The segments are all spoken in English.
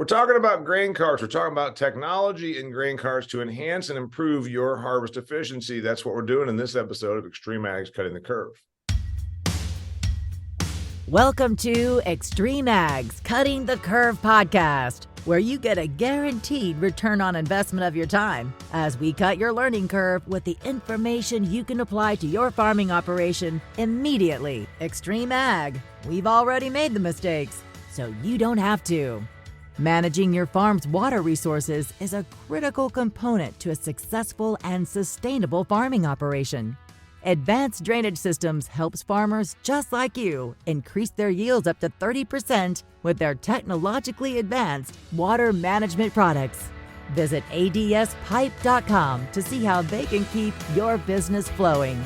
We're talking about grain carts. We're talking about technology in grain carts to enhance and improve your harvest efficiency. That's what we're doing in this episode of Extreme Ags Cutting the Curve. Welcome to Extreme Ags Cutting the Curve podcast, where you get a guaranteed return on investment of your time as we cut your learning curve with the information you can apply to your farming operation immediately. Extreme Ag, we've already made the mistakes, so you don't have to. Managing your farm's water resources is a critical component to a successful and sustainable farming operation. Advanced drainage systems helps farmers just like you increase their yields up to 30% with their technologically advanced water management products. Visit adspipe.com to see how they can keep your business flowing.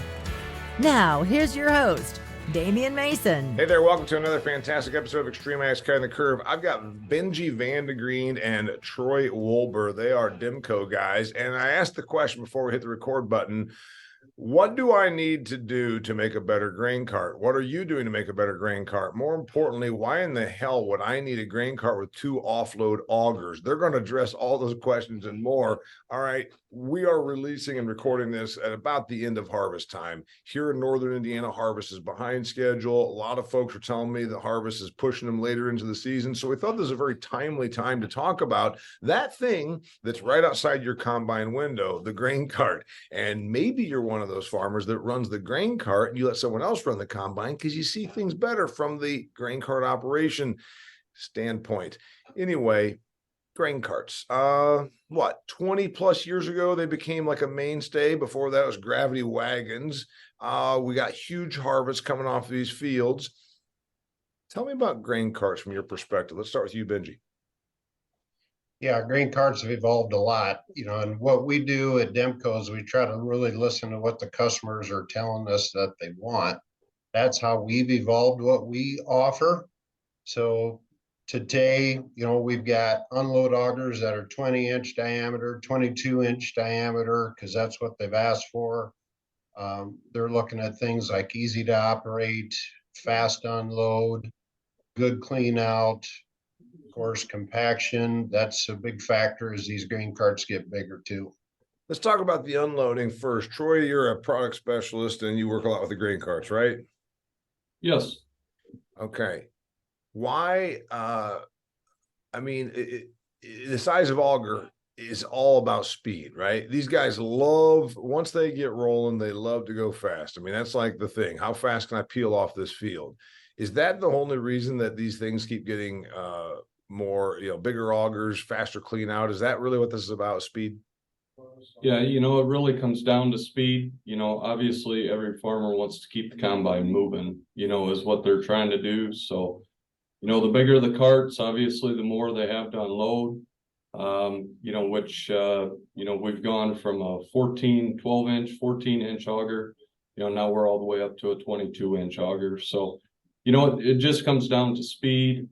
Now, here's your host, Damian Mason. Hey there, welcome to another fantastic episode of Extreme Ags Cutting the Curve. I've got Benji, Vande, Griend, and Troy Woelber. They are Demco guys. And I asked the question before we hit the record button, what do I need to do to make a better grain cart? What are you doing to make a better grain cart? More importantly, why in the hell would I need a grain cart with 2 offload augers? They're going to address all those questions and more. All right, we are releasing and recording this at about the end of harvest time. Here in Northern Indiana, harvest is behind schedule. A lot of folks are telling me the harvest is pushing them later into the season. So we thought this was a very timely time to talk about that thing that's right outside your combine window, the grain cart. And maybe you're one of those farmers that runs the grain cart and you let someone else run the combine because you see things better from the grain cart operation standpoint. Anyway, grain carts, 20 plus years ago they became like a mainstay. Before that was gravity wagons. We got huge harvests coming off of these fields. Tell me about grain carts from your perspective. Let's start with you, Benji. Yeah, grain carts have evolved a lot, and what we do at Demco is we try to really listen to what the customers are telling us that they want. That's how we've evolved what we offer. So today, we've got unload augers that are 20-inch diameter, 22-inch diameter, because that's what they've asked for. They're looking at things like easy to operate, fast unload, good clean out. Of course, compaction, that's a big factor as these grain carts get bigger too. Let's talk about the unloading first. Troy, you're a product specialist and you work a lot with the grain carts, right? Yes. Okay. Why? The size of auger is all about speed, right? These guys once they get rolling, they love to go fast. I mean, that's like the thing. How fast can I peel off this field? Is that the only reason that these things keep getting more, bigger augers, faster clean out? Is that really what this is about, speed? Yeah, it really comes down to speed. Obviously every farmer wants to keep the combine moving, is what they're trying to do. So, the bigger the carts, obviously the more they have to unload, we've gone from a 14-inch auger, now we're all the way up to a 22-inch auger. So, it just comes down to speed,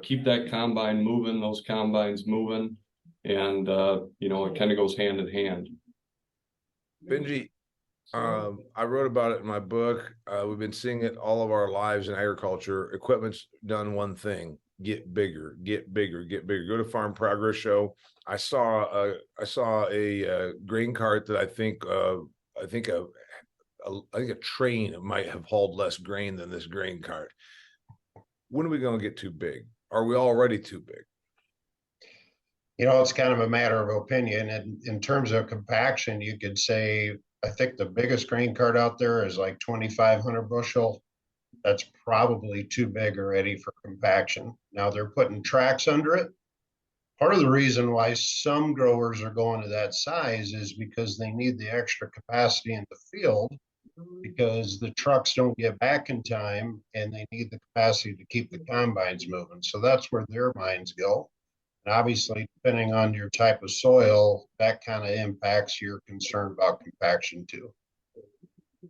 keep that combine moving, those combines moving, and, it kind of goes hand in hand. Benji, I wrote about it in my book. We've been seeing it all of our lives in agriculture. Equipment's done one thing: get bigger, get bigger, get bigger. Go to Farm Progress Show. I saw a grain cart that I think a train might have hauled less grain than this grain cart. When are we going to get too big? Are we already too big? It's kind of a matter of opinion. And in terms of compaction, you could say, I think the biggest grain cart out there is like 2,500 bushel. That's probably too big already for compaction. Now they're putting tracks under it. Part of the reason why some growers are going to that size is because they need the extra capacity in the field, because the trucks don't get back in time and they need the capacity to keep the combines moving. So that's where their minds go. And obviously, depending on your type of soil, that kind of impacts your concern about compaction too.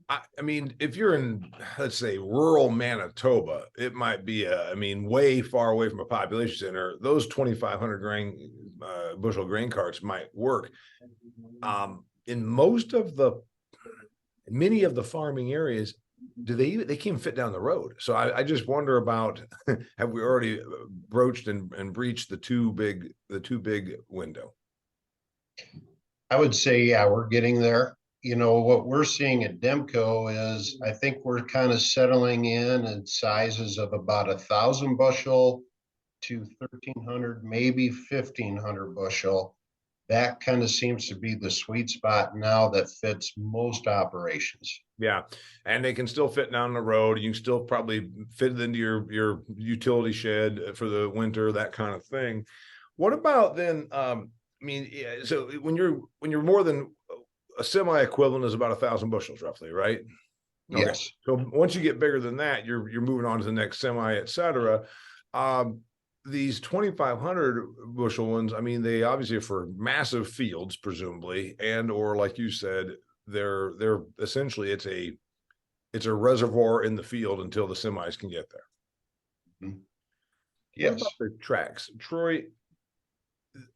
I mean, if you're in, let's say, rural Manitoba, it might be way far away from a population center. Those 2,500 bushel grain carts might work. In many of the farming areas, they can't fit down the road. So I just wonder about, have we already broached and breached the too big window? I would say, yeah, we're getting there. What we're seeing at Demco is I think we're kind of settling in at sizes of about 1,000 bushel to 1,300, maybe 1,500 bushel. That kind of seems to be the sweet spot now that fits most operations. Yeah, and they can still fit down the road. You can still probably fit it into your utility shed for the winter, that kind of thing. What about then? I mean, yeah, so when you're more than a semi equivalent is about 1,000 bushels, roughly, right? Okay. Yes. So once you get bigger than that, you're moving on to the next semi, et cetera. These 2,500 bushel ones, I mean, they obviously are for massive fields, presumably, and or like you said, they're essentially it's a reservoir in the field until the semis can get there. Yes. What about the tracks, Troy?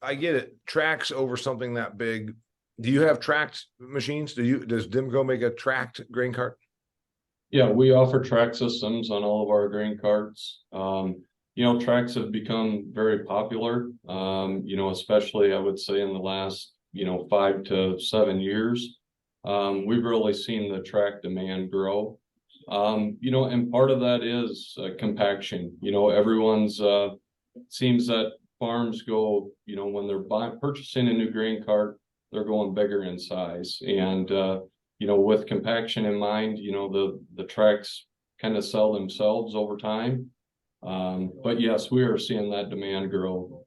I get it. Tracks over something that big. Do you have tracked machines? Does Demco make a tracked grain cart? Yeah, we offer track systems on all of our grain carts. Tracks have become very popular, especially I would say in the last, 5 to 7 years. We've really seen the track demand grow. And part of that is compaction. Everyone's seems that farms go, when they're purchasing a new grain cart, they're going bigger in size. And, with compaction in mind, the tracks kind of sell themselves over time. But yes, we are seeing that demand grow.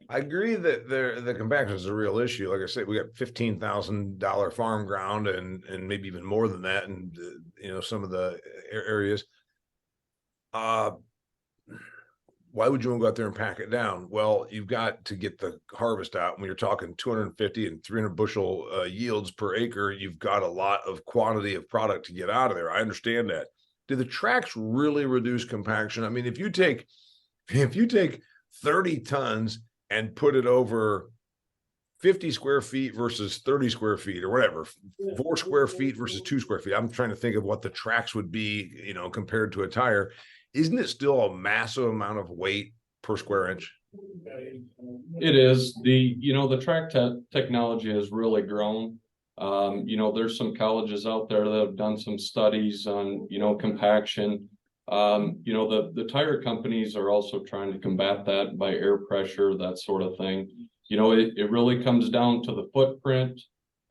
I agree that the compaction is a real issue. Like I said, we got $15,000 farm ground and maybe even more than that, and some of the areas. Why would you want to go out there and pack it down? Well, you've got to get the harvest out. When you're talking 250 and 300 bushel yields per acre, you've got a lot of quantity of product to get out of there. I understand that. Do the tracks really reduce compaction? I mean, if you take 30 tons and put it over 50 square feet versus 30 square feet or whatever, 4 square feet versus 2 square feet. I'm trying to think of what the tracks would be, compared to a tire. Isn't it still a massive amount of weight per square inch? It is. The track technology has really grown. There's some colleges out there that have done some studies on, compaction. The tire companies are also trying to combat that by air pressure, that sort of thing. It really comes down to the footprint,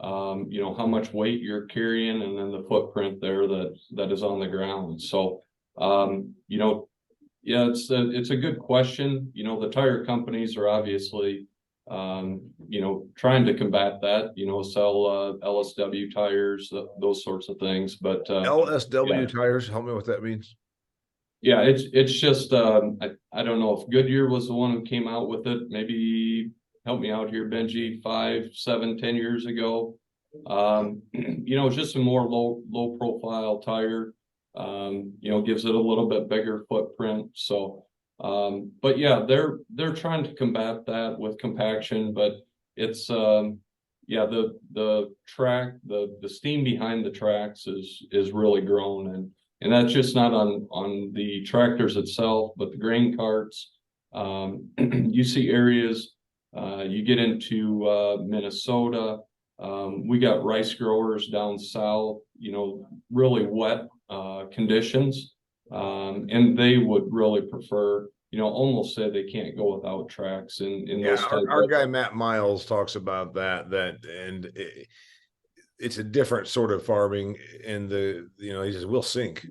how much weight you're carrying, and then the footprint there that is on the ground. So, yeah, it's a good question. The tire companies are obviously, trying to combat that, sell LSW tires, those sorts of things. But LSW tires, help me what that means. Yeah, it's just I don't know if Goodyear was the one who came out with it. Maybe help me out here, Benji, 5, 7, 10 years ago. It's just a more low profile tire. Gives it a little bit bigger footprint. So, but yeah, they're trying to combat that with compaction, but it's the track, the steam behind the tracks is really grown, and that's just not on the tractors itself, but the grain carts. You see areas, you get into Minnesota. We got rice growers down south, really wet conditions, and they would really prefer, almost say they can't go without tracks in those. Our guy Matt Miles talks about that and it's a different sort of farming, and he says we'll sink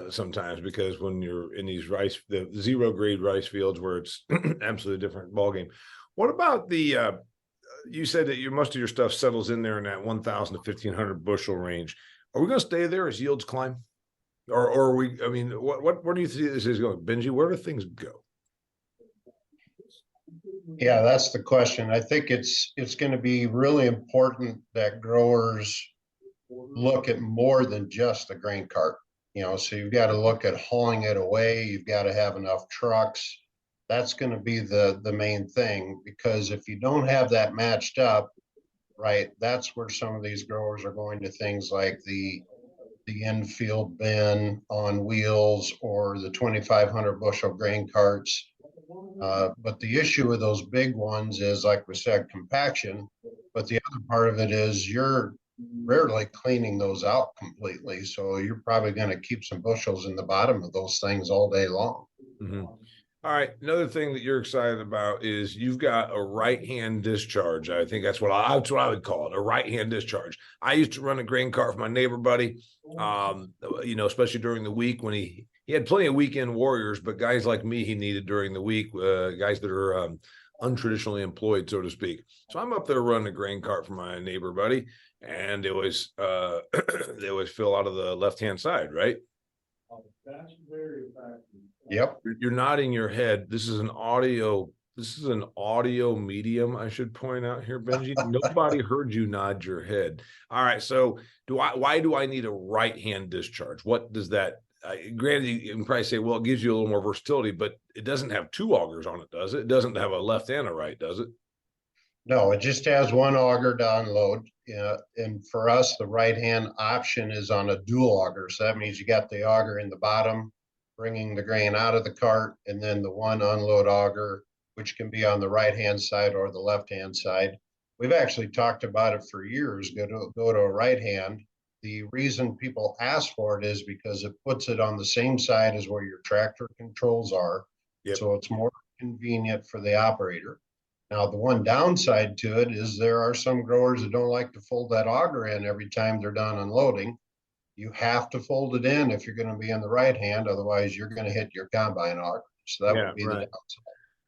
sometimes, because when you're in these the 0 grade rice fields where it's absolutely different ballgame. What about you said that most of your stuff settles in there in that 1,000 to 1,500 bushel range. Are we going to stay there as yields climb? Or are we, I mean, where do you see this is going? Benji, where do things go? Yeah, that's the question. I think it's going to be really important that growers look at more than just the grain cart. So you've got to look at hauling it away. You've got to have enough trucks. That's going to be the main thing, because if you don't have that matched up, right, that's where some of these growers are going to things like the the infield bin on wheels or the 2,500 bushel grain carts. But the issue with those big ones is, like we said, compaction. But the other part of it is you're rarely cleaning those out completely. So you're probably going to keep some bushels in the bottom of those things all day long. Mm-hmm. All right. Another thing that you're excited about is you've got a right-hand discharge. I think that's what I would call it, a right-hand discharge. I used to run a grain cart for my neighbor buddy, especially during the week when he had plenty of weekend warriors, but guys like me, he needed during the week, guys that are untraditionally employed, so to speak. So I'm up there running a grain cart for my neighbor buddy, and it was they always fill out of the left-hand side, right? That's very effective. Yep. You're nodding your head. This is an audio medium, I should point out here, Benji. Nobody heard you nod your head. All right. So why do I need a right-hand discharge? What does that, granted, you can probably say, well, it gives you a little more versatility, but it doesn't have two augers on it, does it? It doesn't have a left and a right, does it? No, it just has one auger to unload. And for us, the right-hand option is on a dual auger. So that means you got the auger in the bottom, bringing the grain out of the cart, and then the one unload auger, which can be on the right-hand side or the left-hand side. We've actually talked about it for years, go to a right-hand. The reason people ask for it is because it puts it on the same side as where your tractor controls are. Yep. So it's more convenient for the operator. Now, the one downside to it is there are some growers that don't like to fold that auger in every time they're done unloading. You have to fold it in if you're going to be in the right hand. Otherwise, you're going to hit your combine auger. So that would be the downside.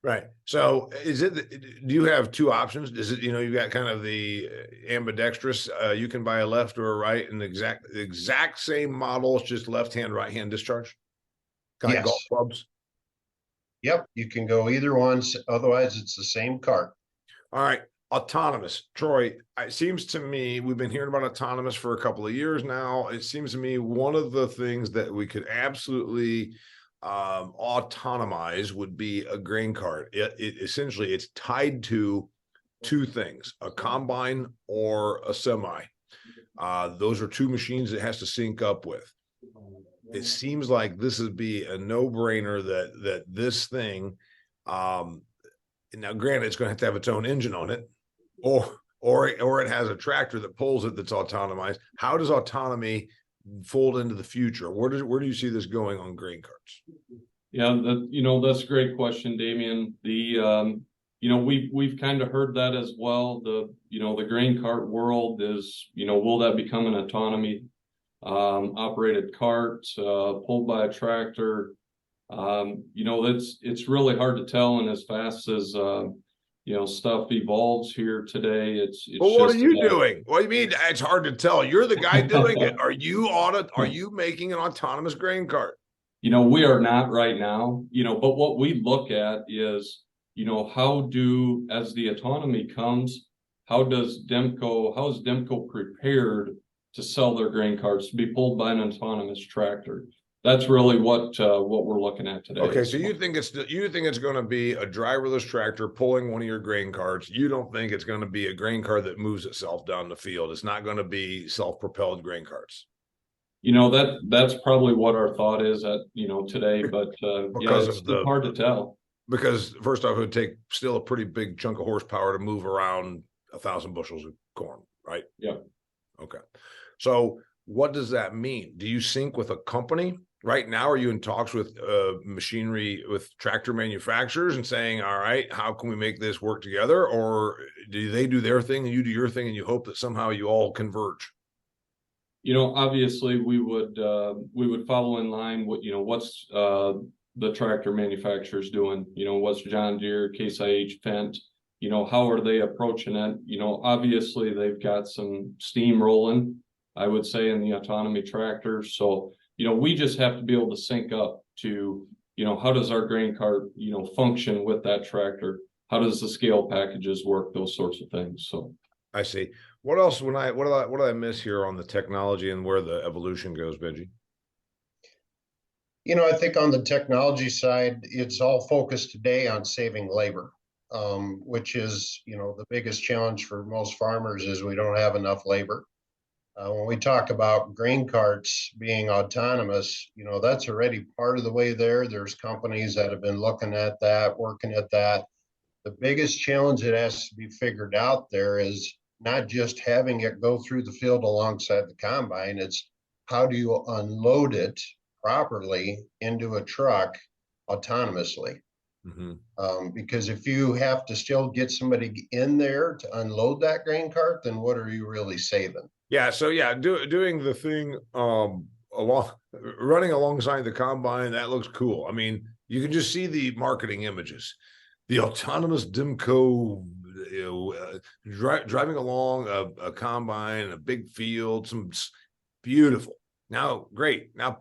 Right. So do you have two options? Is it, you've got kind of the ambidextrous, you can buy a left or a right and the exact same model, it's just left-hand, right-hand discharge? Kind of golf clubs? Yep, you can go either one. Otherwise, it's the same cart. All right, autonomous. Troy, it seems to me, we've been hearing about autonomous for a couple of years now. It seems to me one of the things that we could absolutely autonomize would be a grain cart. It essentially, it's tied to two things, a combine or a semi. Those are two machines it has to sync up with. It seems like this would be a no-brainer that this thing, now granted, it's going to have its own engine on it, or it has a tractor that pulls it that's autonomized. How does autonomy fold into the future? Where do you see this going on grain carts? Yeah, that's a great question, Damian. We've kind of heard that as well. The grain cart world is, will that become an autonomy operated cart pulled by a tractor? It's really hard to tell, and as fast as stuff evolves here today, it's well, what are you doing? What do you mean it's hard to tell? You're the guy doing it. Are you making an autonomous grain cart? We are not right now, but what we look at is, as the autonomy comes, how is Demco prepared to sell their grain carts to be pulled by an autonomous tractor? That's really what we're looking at today. Okay, so you think it's going to be a driverless tractor pulling one of your grain carts. You don't think it's going to be a grain cart that moves itself down the field. It's not going to be self-propelled grain carts. That's probably what our thought is at today, but it's hard to tell. Because first off, it would take still a pretty big chunk of horsepower to move around 1,000 bushels of corn, right? Yeah. Okay. So what does that mean? Do you sync with a company? Right now, are you in talks with machinery, with tractor manufacturers and saying, all right, how can we make this work together? Or do they do their thing and you do your thing and you hope that somehow you all converge? Obviously we would follow in line with, what's the tractor manufacturers doing, what's John Deere, Case IH, Fendt, how are they approaching it? Obviously they've got some steam rolling, I would say, in the autonomy tractors. So, we just have to be able to sync up to, how does our grain cart, function with that tractor? How does the scale packages work? Those sorts of things. So I see. What else? What did I miss here on the technology and where the evolution goes, Benji? I think on the technology side, it's all focused today on saving labor, which is, the biggest challenge for most farmers is we don't have enough labor. When we talk about grain carts being autonomous, that's already part of the way there. There's companies that have been looking at that, working at that. The biggest challenge that has to be figured out there is not just having it go through the field alongside the combine, it's how do you unload it properly into a truck autonomously? Because if you have to still get somebody in there to unload that grain cart, then what are you really saving? Yeah. So yeah, doing the thing running alongside the combine, that looks cool. I mean, you can just see the marketing images, the autonomous Demco, driving along a combine, a big field, some beautiful. Now, great. Now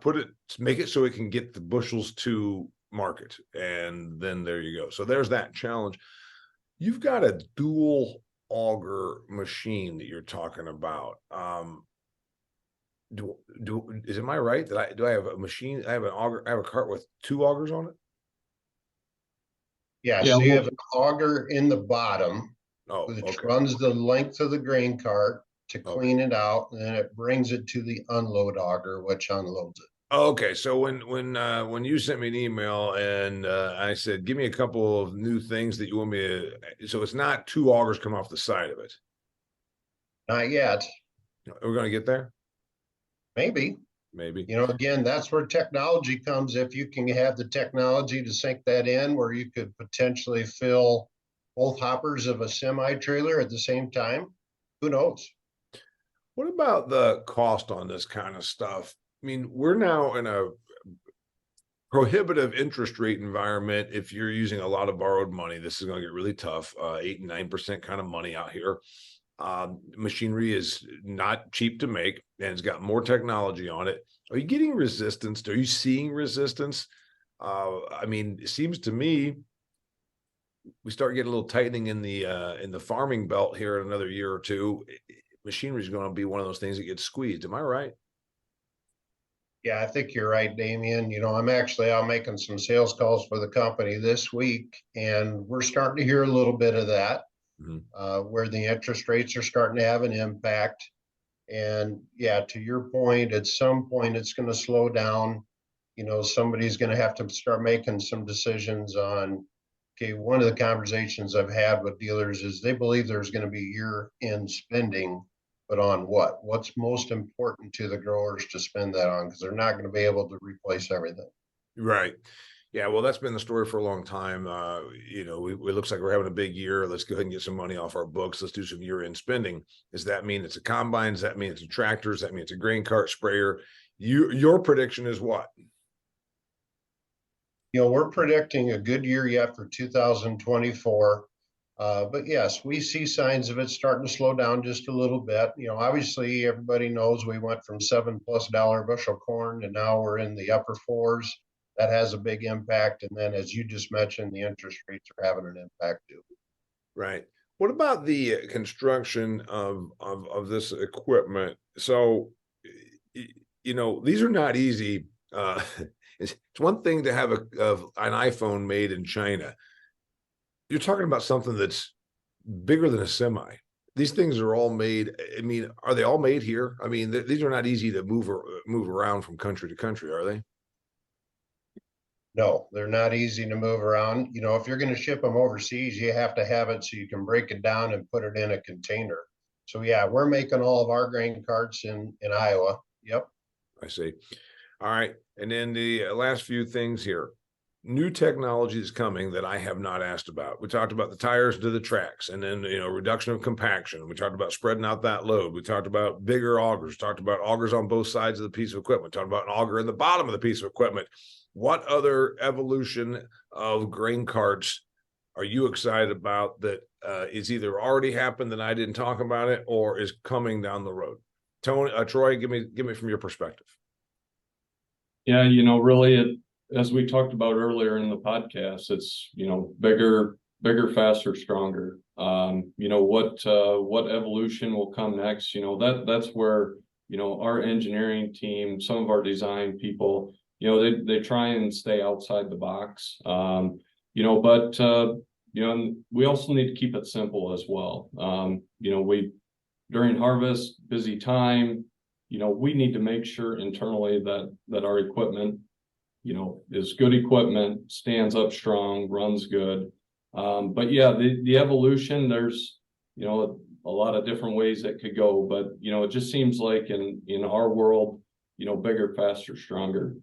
make it so it can get the bushels to market, and then there you go. So there's that challenge. You've got a dual auger machine that you're talking about. Am I right that do I have a machine? I have an auger. I have a cart with 2 augers on it. Yeah, so you have an auger in the bottom, which runs the length of the grain cart to clean it out, and then it brings it to the unload auger, which unloads it. Okay, so when you sent me an email and I said, give me a couple of new things that you want me to, so it's not 2 augers come off the side of it. Not yet. We're going to get there. Maybe. Again, that's where technology comes. If you can have the technology to sync that in, where you could potentially fill both hoppers of a semi trailer at the same time, who knows? What about the cost on this kind of stuff? I mean, we're now in a prohibitive interest rate environment. If you're using a lot of borrowed money, this is going to get really tough. 8 and 9% kind of money out here. Machinery is not cheap to make, and it's got more technology on it. Are you getting resistance? Are you seeing resistance? I mean, it seems to me we start getting a little tightening in the farming belt here in another year or two. Machinery is going to be one of those things that gets squeezed. Am I right? Yeah, I think you're right, Damian. I'm actually out making some sales calls for the company this week, and we're starting to hear a little bit of that, where the interest rates are starting to have an impact. And yeah, to your point, at some point it's going to slow down. Somebody's going to have to start making some decisions on, okay, one of the conversations I've had with dealers is they believe there's going to be year-end spending, but on what? What's most important to the growers to spend that on? Because they're not going to be able to replace everything. Right. Yeah, well, that's been the story for a long time. It looks like we're having a big year. Let's go ahead and get some money off our books. Let's do some year-end spending. Does that mean it's a combine? Does that mean it's a tractor? Does that mean it's a grain cart sprayer? Your prediction is what? We're predicting a good year yet for 2024. But yes, we see signs of it starting to slow down just a little bit. Obviously everybody knows we went from $7+ bushel corn and now we're in the upper 4s. That has a big impact. And then, as you just mentioned, the interest rates are having an impact too. Right. What about the construction of this equipment? So, these are not easy. It's one thing to have an iPhone made in China. You're talking about something that's bigger than a semi. These things are all made. I mean, are they all made here? I mean, these are not easy to move around from country to country, are they? No, they're not easy to move around. If you're going to ship them overseas, you have to have it so you can break it down and put it in a container. So yeah, we're making all of our grain carts in Iowa. Yep. I see. All right. And then the last few things here. New technology is coming that I have not asked about. We talked about the tires to the tracks, and then, reduction of compaction. We talked about spreading out that load. We talked about bigger augers, talked about augers on both sides of the piece of equipment, talked about an auger in the bottom of the piece of equipment. What other evolution of grain carts are you excited about that is either already happened and I didn't talk about it, or is coming down the road? Troy, give me from your perspective. Yeah, really, as we talked about earlier in the podcast, it's, bigger, faster, stronger. What evolution will come next? That's where, our engineering team, some of our design people, they try and stay outside the box. But we also need to keep it simple as well. during harvest, busy time, we need to make sure internally that our equipment, is good equipment, stands up strong, runs good. But yeah, the evolution, there's, a lot of different ways it could go, but, it just seems like in our world, bigger, faster, stronger.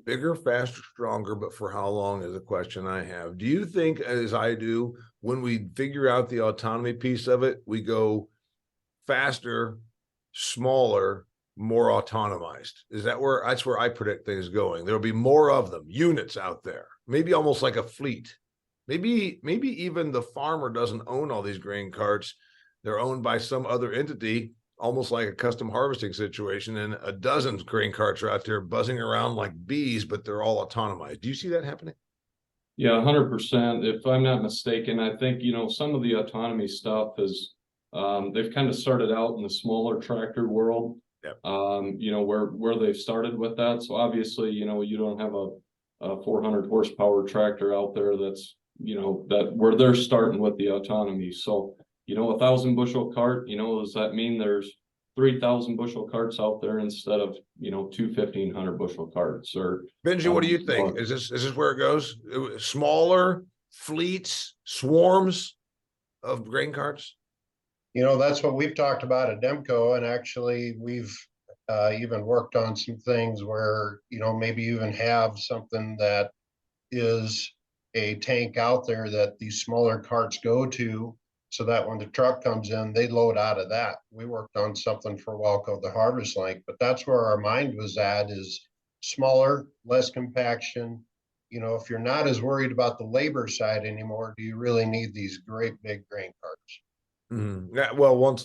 Bigger, faster, stronger, but for how long is a question I have. Do you think, as I do, when we figure out the autonomy piece of it, we go faster, smaller, more autonomized? Is that's where I predict things going? There'll be more of them, units out there, maybe almost like a fleet. Maybe even the farmer doesn't own all these grain carts. They're owned by some other entity, almost like a custom harvesting situation, and a dozen grain carts are out there buzzing around like bees, but they're all autonomized. Do you see that happening? Yeah, 100%. If I'm not mistaken, I think, some of the autonomy stuff is, they've kind of started out in the smaller tractor world. Yep. Where they've started with that. So obviously, you don't have a 400 horsepower tractor out there that's, that where they're starting with the autonomy. So, 1,000 bushel cart, does that mean there's 3,000 bushel carts out there instead of, two 1,500 bushel carts? Or Benji, what do you think? Is this where it goes? Smaller fleets, swarms of grain carts? That's what we've talked about at Demco, and actually we've even worked on some things where, maybe even have something that is a tank out there that these smaller carts go to, so that when the truck comes in, they load out of that. We worked on something for a while called the harvest link, but that's where our mind was at, is smaller, less compaction. If you're not as worried about the labor side anymore, do you really need these great big grain carts? Yeah, well,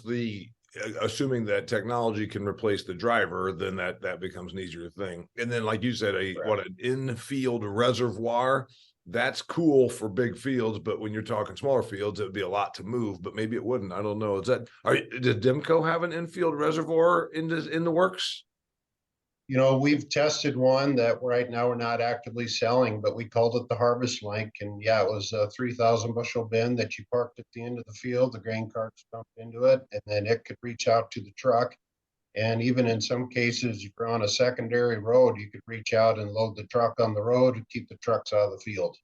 assuming that technology can replace the driver, then that becomes an easier thing. And then, like you said, an in-field reservoir, that's cool for big fields, but when you're talking smaller fields, it would be a lot to move, but maybe it wouldn't. I don't know. Does Demco have an infield reservoir in the works? We've tested one that right now we're not actively selling, but we called it the harvest link. And yeah, it was a 3,000 bushel bin that you parked at the end of the field. The grain carts dumped into it, and then it could reach out to the truck. And even in some cases, if you're on a secondary road, you could reach out and load the truck on the road and keep the trucks out of the field.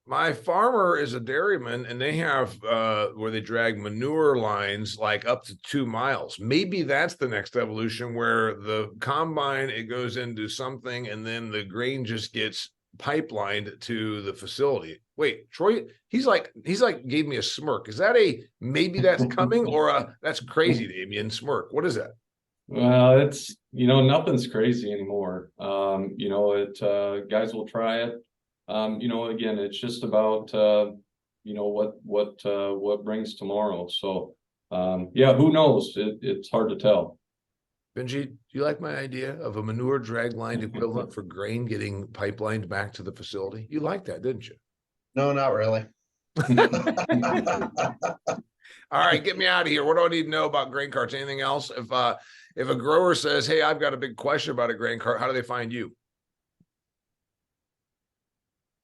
My farmer is a dairyman, and they have where they drag manure lines like up to 2 miles. Maybe that's the next evolution, where the combine, it goes into something, and then the grain just gets pipelined to the facility. Wait, Troy, he's like gave me a smirk. Is that maybe that's coming, or that's crazy, Damian? Smirk. What is that? Well, it's, nothing's crazy anymore. Guys will try it. Again, it's just about, what brings tomorrow. So, yeah, who knows? It's hard to tell. Benji, do you like my idea of a manure drag line equivalent for grain getting pipelined back to the facility? You liked that, didn't you? No, not really. All right, get me out of here. What do I need to know about grain carts? Anything else? If a grower says, hey, I've got a big question about a grain cart, how do they find you?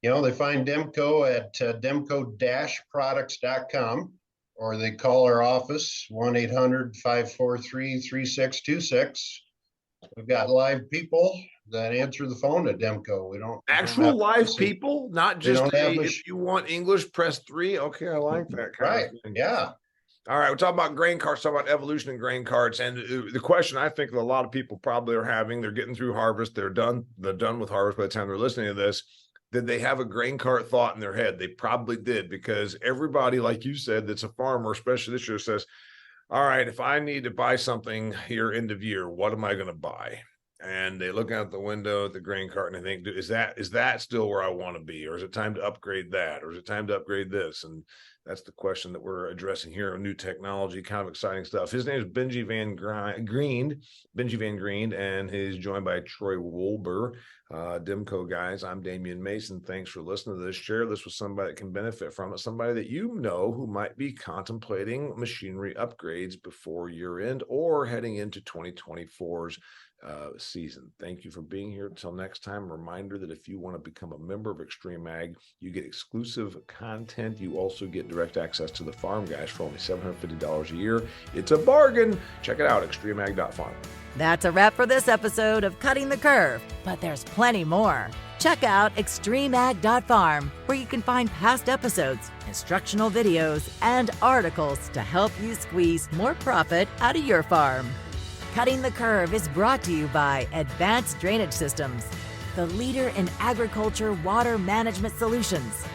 They find Demco at demco-products.com, or they call our office 1-800-543-3626. We've got live people that answer the phone at Demco. We don't actual live people, not just if you want English, press 3. Okay, I like that. Right. Yeah. All right, we're talking about grain carts, talking about evolution in grain carts, and the question I think that a lot of people probably are having, they're getting through harvest, they're done with harvest by the time they're listening to this. Did they have a grain cart thought in their head? They probably did, because everybody, like you said, that's a farmer, especially this year, says, all right, if I need to buy something here end of year, what am I going to buy? And they look out the window at the grain cart and they think, is that still where I want to be? Or is it time to upgrade that? Or is it time to upgrade this? And that's the question that we're addressing here on new technology, kind of exciting stuff. His name is Benji Van Griend, and he's joined by Troy Woelber. Demco guys, I'm Damian Mason. Thanks for listening to this. Share this with somebody that can benefit from it, somebody that you know who might be contemplating machinery upgrades before year end or heading into 2024's season. Thank you for being here. Until next time, reminder that if you want to become a member of Extreme Ag, you get exclusive content. You also get direct access to the farm guys for only $750 a year. It's a bargain. Check it out, extremeag.farm. That's a wrap for this episode of Cutting the Curve, but there's plenty more. Check out extremeag.farm, where you can find past episodes, instructional videos, and articles to help you squeeze more profit out of your farm. Cutting the Curve is brought to you by Advanced Drainage Systems, the leader in agriculture water management solutions.